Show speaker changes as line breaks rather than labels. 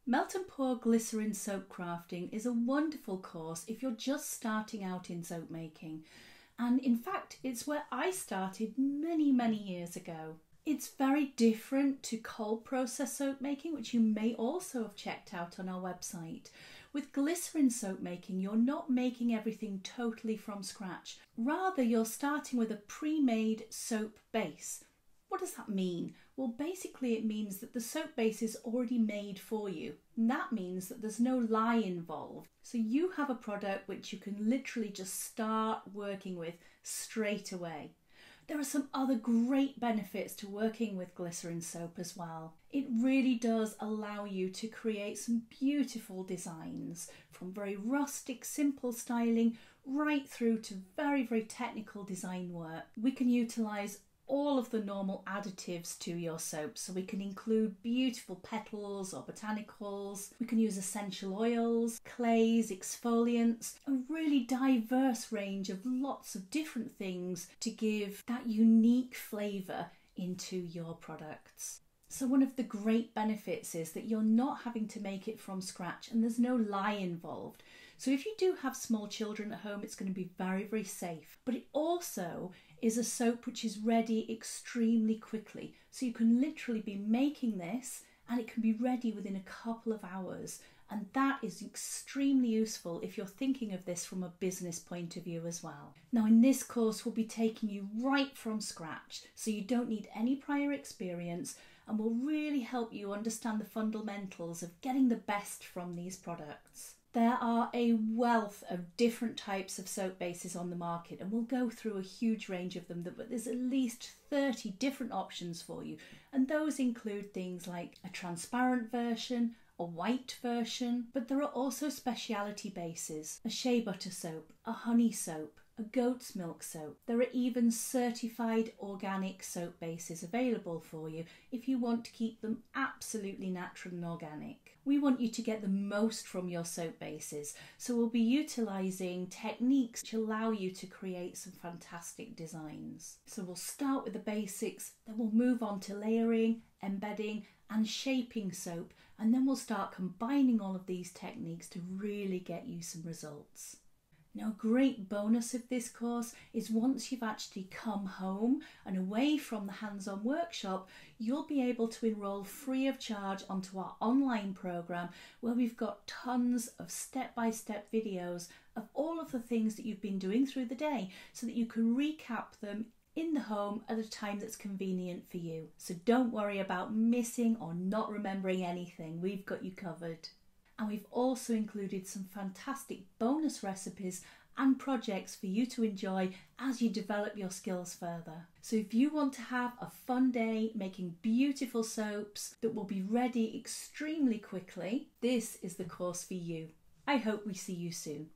Melt and Pour Glycerin Soap Crafting is a wonderful course if you're just starting out in soap making. And in fact, it's where I started many years ago. It's very different to cold process soap making, which you may also have checked out on our website. With glycerin soap making, you're not making everything totally from scratch. Rather, you're starting with a pre-made soap base. What does that mean? Well, basically it means that the soap base is already made for you. And that means that there's no lye involved. So you have a product which you can literally just start working with straight away. There are some other great benefits to working with glycerin soap as well. It really does allow you to create some beautiful designs, from very rustic, simple styling right through to very technical design work. We can utilise all of the normal additives to your soap. So we can include beautiful petals or botanicals. We can use essential oils, clays, exfoliants, a really diverse range of lots of different things to give that unique flavour into your products. So one of the great benefits is that you're not having to make it from scratch and there's no lye involved. So if you do have small children at home, it's going to be very safe. But it also is a soap which is ready extremely quickly. So you can literally be making this and it can be ready within a couple of hours. And that is extremely useful if you're thinking of this from a business point of view as well. Now in this course, we'll be taking you right from scratch. So you don't need any prior experience and will really help you understand the fundamentals of getting the best from these products. There are a wealth of different types of soap bases on the market and we'll go through a huge range of them, but there's at least 30 different options for you. And those include things like a transparent version, a white version, but there are also specialty bases, a shea butter soap, a honey soap, a goat's milk soap. There are even certified organic soap bases available for you if you want to keep them absolutely natural and organic. We want you to get the most from your soap bases, so we'll be utilising techniques to allow you to create some fantastic designs. So we'll start with the basics, then we'll move on to layering, embedding and shaping soap, and then we'll start combining all of these techniques to really get you some results. Now, a great bonus of this course is once you've actually come home and away from the hands-on workshop, you'll be able to enroll free of charge onto our online program where we've got tons of step-by-step videos of all of the things that you've been doing through the day so that you can recap them in the home at a time that's convenient for you. So don't worry about missing or not remembering anything. We've got you covered. And we've also included some fantastic bonus recipes and projects for you to enjoy as you develop your skills further. So if you want to have a fun day making beautiful soaps that will be ready extremely quickly, this is the course for you. I hope we see you soon.